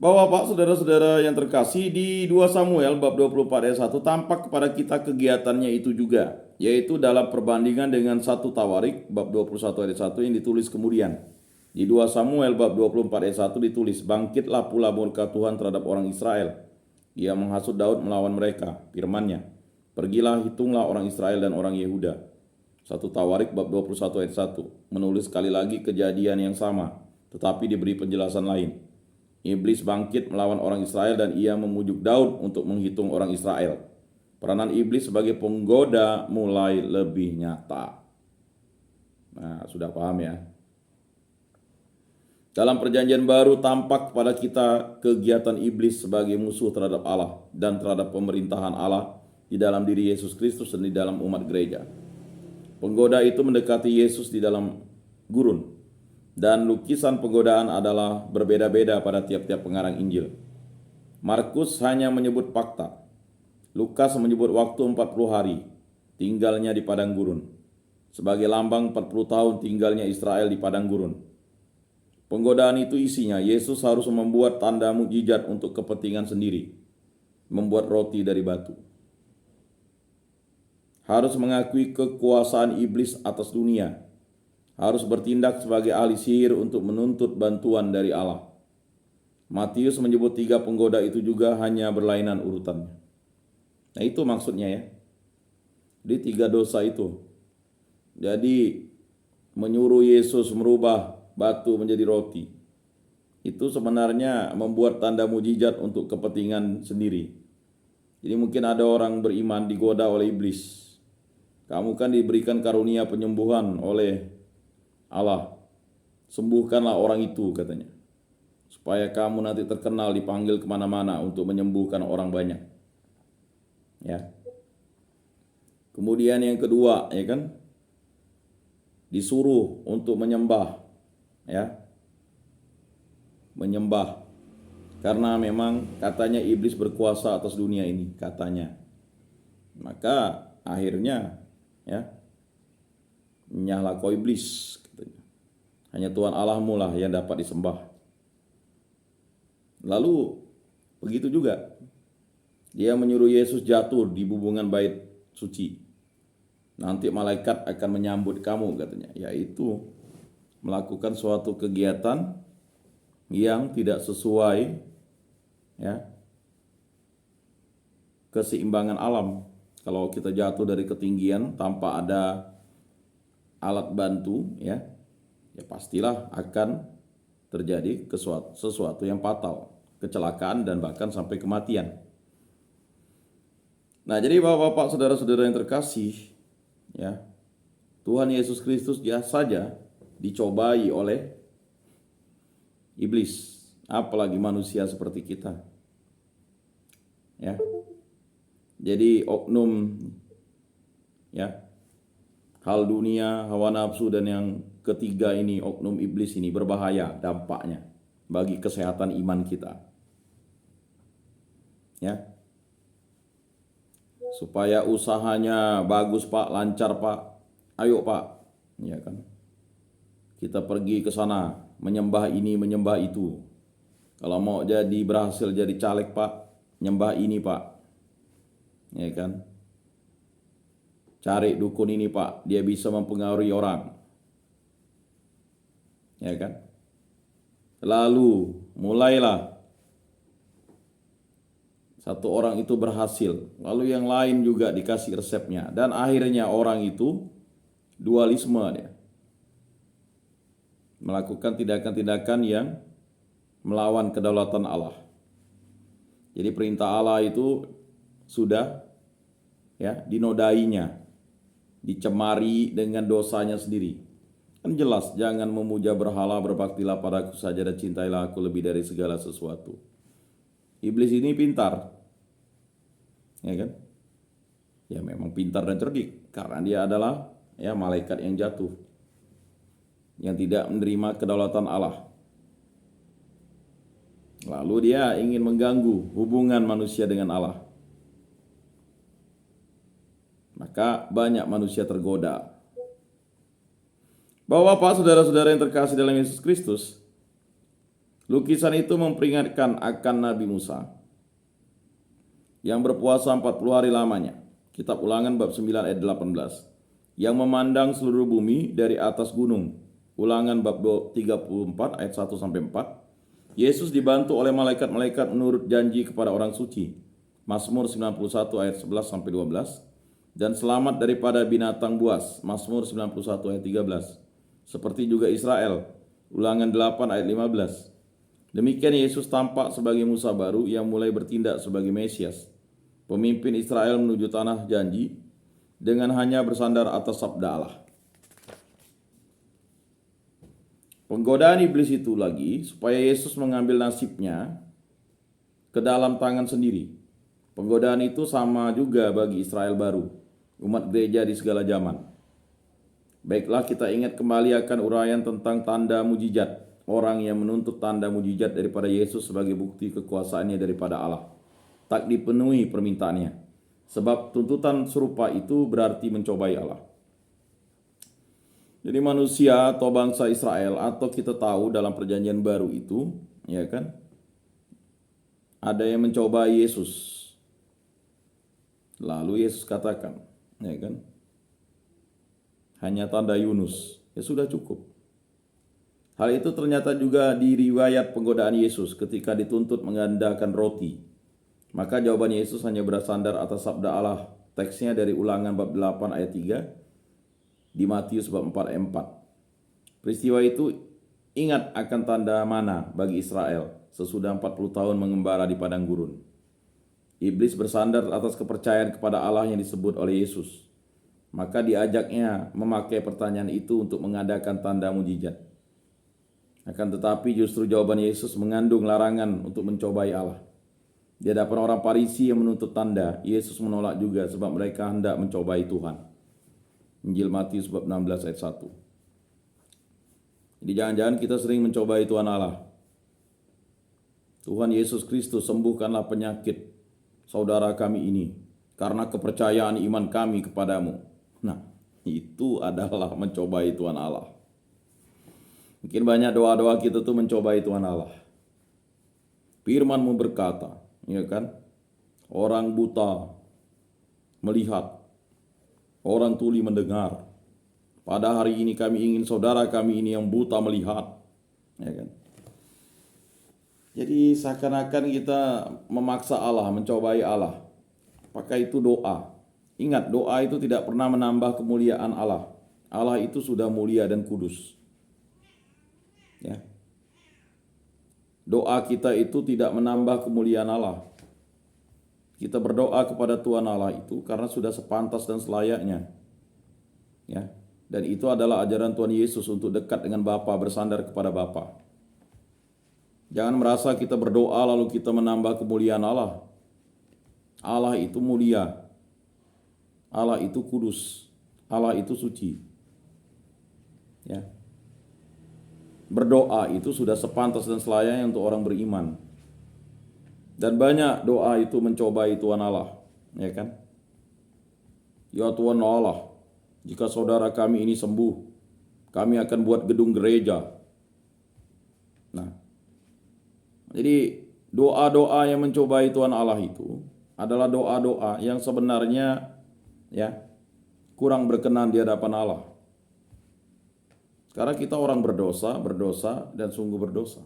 Bapak, saudara-saudara yang terkasih, di 2 Samuel bab 24 ayat 1 tampak kepada kita kegiatannya itu juga, yaitu dalam perbandingan dengan 1 Tawarik bab 21 ayat 1 yang ditulis kemudian. Di 2 Samuel bab 24 ayat 1 ditulis, "Bangkitlah pula murka Tuhan terhadap orang Israel. Ia menghasut Daud melawan mereka, firman-Nya, pergilah hitunglah orang Israel dan orang Yehuda." 1 Tawarik bab 21 ayat 1 menulis sekali lagi kejadian yang sama, tetapi diberi penjelasan lain. Iblis bangkit melawan orang Israel dan ia memujuk Daud untuk menghitung orang Israel. Peranan iblis sebagai penggoda mulai lebih nyata. Nah, sudah paham ya? Dalam perjanjian baru tampak kepada kita kegiatan iblis sebagai musuh terhadap Allah dan terhadap pemerintahan Allah di dalam diri Yesus Kristus dan di dalam umat gereja. Penggoda itu mendekati Yesus di dalam gurun. Dan lukisan penggodaan adalah berbeda-beda pada tiap-tiap pengarang Injil. Markus hanya menyebut fakta. Lukas menyebut waktu 40 hari tinggalnya di padang gurun. Sebagai lambang 40 tahun tinggalnya Israel di padang gurun. Penggodaan itu isinya Yesus harus membuat tanda mukjizat untuk kepentingan sendiri. Membuat roti dari batu. Harus mengakui kekuasaan iblis atas dunia. Harus bertindak sebagai ahli sihir untuk menuntut bantuan dari Allah. Matius menyebut 3 penggoda itu juga hanya berlainan urutannya. Nah, itu maksudnya ya. Di 3 dosa itu. Jadi menyuruh Yesus merubah batu menjadi roti. Itu sebenarnya membuat tanda mujizat untuk kepentingan sendiri. Jadi mungkin ada orang beriman digoda oleh iblis. Kamu kan diberikan karunia penyembuhan oleh Allah, sembuhkanlah orang itu, katanya, supaya kamu nanti terkenal, dipanggil kemana-mana untuk menyembuhkan orang banyak. Ya. Kemudian yang kedua, ya kan, disuruh untuk menyembah, ya, menyembah, karena memang katanya iblis berkuasa atas dunia ini, katanya. Maka akhirnya, ya, nyala kau iblis. Hanya Tuhan Allahmu lah yang dapat disembah. Lalu begitu juga dia menyuruh Yesus jatuh di bubungan bait suci. Nanti malaikat akan menyambut kamu, katanya. Yaitu melakukan suatu kegiatan yang tidak sesuai, ya, keseimbangan alam. Kalau kita jatuh dari ketinggian tanpa ada alat bantu, ya pastilah akan terjadi sesuatu yang fatal, kecelakaan dan bahkan sampai kematian. Nah, jadi Bapak-bapak, saudara-saudara yang terkasih, ya, Tuhan Yesus Kristus dia saja dicobai oleh iblis, apalagi manusia seperti kita. Ya. Jadi oknum, ya, hal dunia, hawa nafsu, dan yang ketiga ini, oknum iblis ini berbahaya dampaknya bagi kesehatan iman kita. Ya. Supaya usahanya bagus, Pak, lancar, Pak. Ayo, Pak. Ya kan? Kita pergi ke sana, menyembah ini, menyembah itu. Kalau mau berhasil jadi caleg, Pak, nyembah ini, Pak. Ya kan? Cari dukun ini, Pak, dia bisa mempengaruhi orang. Ya kan? Lalu mulailah satu orang itu berhasil, lalu yang lain juga dikasih resepnya, dan akhirnya orang itu dualisme, dia melakukan tindakan-tindakan yang melawan kedaulatan Allah. Jadi perintah Allah itu sudah, ya, dinodainya, dicemari dengan dosanya sendiri. Kan jelas, jangan memuja berhala, berbaktilah padaku saja dan cintailah aku lebih dari segala sesuatu. Iblis ini pintar, ya kan? Ya memang pintar dan cerdik, karena dia adalah, ya, malaikat yang jatuh, yang tidak menerima kedaulatan Allah. Lalu dia ingin mengganggu hubungan manusia dengan Allah. Maka banyak manusia tergoda. Bapak-bapak, saudara-saudara yang terkasih dalam Yesus Kristus, Lukisan itu memperingatkan akan Nabi Musa yang berpuasa 40 hari lamanya. Kitab Ulangan bab 9 ayat 18. Yang memandang seluruh bumi dari atas gunung. Ulangan bab 34 ayat 1 sampai 4. Yesus dibantu oleh malaikat-malaikat menurut janji kepada orang suci. Mazmur 91 ayat 11 sampai 12. Dan selamat daripada binatang buas. Mazmur 91 ayat 13. Seperti juga Israel. Ulangan 8 ayat 15. Demikian Yesus tampak sebagai Musa baru yang mulai bertindak sebagai Mesias, pemimpin Israel menuju tanah janji dengan hanya bersandar atas sabda Allah. Penggodaan iblis itu lagi supaya Yesus mengambil nasibnya ke dalam tangan sendiri. Penggodaan itu sama juga bagi Israel baru, umat gereja di segala zaman. Baiklah, kita ingat kembali akan uraian tentang tanda mujizat. Orang yang menuntut tanda mujizat daripada Yesus sebagai bukti kekuasaannya daripada Allah tak dipenuhi permintaannya. Sebab tuntutan serupa itu berarti mencobai Allah. Jadi manusia atau bangsa Israel, atau kita tahu dalam perjanjian baru itu, ya kan, ada yang mencobai Yesus. Lalu Yesus katakan, ya kan, hanya tanda Yunus, ya sudah cukup. Hal itu ternyata juga di riwayat penggodaan Yesus ketika dituntut menggandakan roti. Maka jawaban Yesus hanya bersandar atas sabda Allah. Teksnya dari Ulangan bab 8 ayat 3 di Matius bab 4 ayat 4. Peristiwa itu ingat akan tanda mana bagi Israel sesudah 40 tahun mengembara di padang gurun. Iblis bersandar atas kepercayaan kepada Allah yang disebut oleh Yesus. Maka diajaknya memakai pertanyaan itu untuk mengadakan tanda mujizat. Akan tetapi justru jawaban Yesus mengandung larangan untuk mencobai Allah. Di hadapan orang Farisi yang menuntut tanda, Yesus menolak juga sebab mereka hendak mencobai Tuhan. Injil Matius bab 16 ayat 1. Jadi jangan-jangan kita sering mencobai Tuhan Allah. Tuhan Yesus Kristus, sembuhkanlah penyakit saudara kami ini karena kepercayaan iman kami kepadamu. Nah, itu adalah mencobai Tuhan Allah. Mungkin banyak doa-doa kita tuh mencobai Tuhan Allah. Firman-Mu berkata, ya kan? Orang buta melihat, orang tuli mendengar. Pada hari ini kami ingin saudara kami ini yang buta melihat, ya kan? Jadi seakan-akan kita memaksa Allah, mencobai Allah. Pakai itu doa. Ingat, doa itu tidak pernah menambah kemuliaan Allah. Allah itu sudah mulia dan kudus. Ya. Doa kita itu tidak menambah kemuliaan Allah. Kita berdoa kepada Tuhan Allah itu karena sudah sepantas dan selayaknya. Ya. Dan itu adalah ajaran Tuhan Yesus untuk dekat dengan Bapa, bersandar kepada Bapa. Jangan merasa kita berdoa lalu kita menambah kemuliaan Allah. Allah itu mulia. Allah itu kudus. Allah itu suci. Ya. Berdoa itu sudah sepantas dan selayaknya untuk orang beriman. Dan banyak doa itu mencobai Tuhan Allah, ya kan? Ya Tuhan Allah, jika saudara kami ini sembuh, kami akan buat gedung gereja. Nah, jadi doa-doa yang mencobai Tuhan Allah itu adalah doa-doa yang sebenarnya ya kurang berkenan di hadapan Allah. Karena kita orang berdosa dan sungguh berdosa.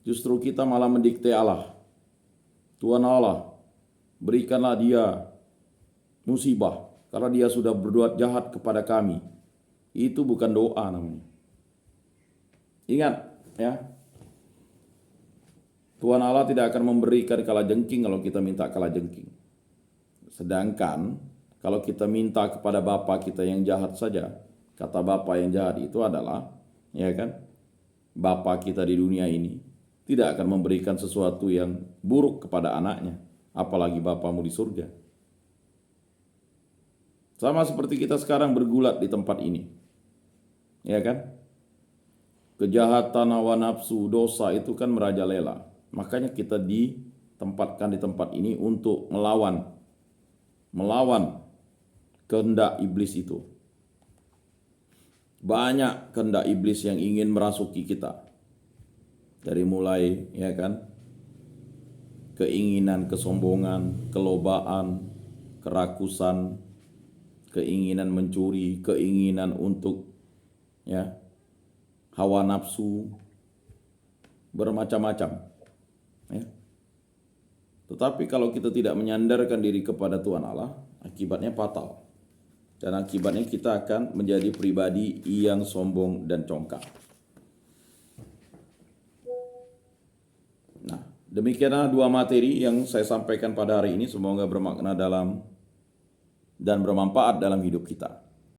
Justru kita malah mendikte Allah. Tuhan Allah, berikanlah dia musibah karena dia sudah berbuat jahat kepada kami. Itu bukan doa namanya. Ingat ya, Tuhan Allah tidak akan memberikan kalajengking kalau kita minta kalajengking. Sedangkan kalau kita minta kepada Bapa kita yang jahat saja, kata Bapa yang jahat itu adalah, ya kan, Bapa kita di dunia ini tidak akan memberikan sesuatu yang buruk kepada anaknya, apalagi Bapamu di surga. Sama seperti kita sekarang bergulat di tempat ini, ya kan? Kejahatan hawa nafsu, dosa itu kan merajalela. Makanya kita ditempatkan di tempat ini untuk melawan kehendak iblis itu. Banyak kehendak iblis yang ingin merasuki kita. Dari mulai ya kan, keinginan, kesombongan, kelobaan, kerakusan, keinginan mencuri, keinginan untuk ya hawa nafsu, bermacam-macam ya. Tetapi kalau kita tidak menyandarkan diri kepada Tuhan Allah, akibatnya fatal. Dan akibatnya kita akan menjadi pribadi yang sombong dan congkak. Nah, demikianlah dua materi yang saya sampaikan pada hari ini. Semoga bermakna dalam dan bermanfaat dalam hidup kita.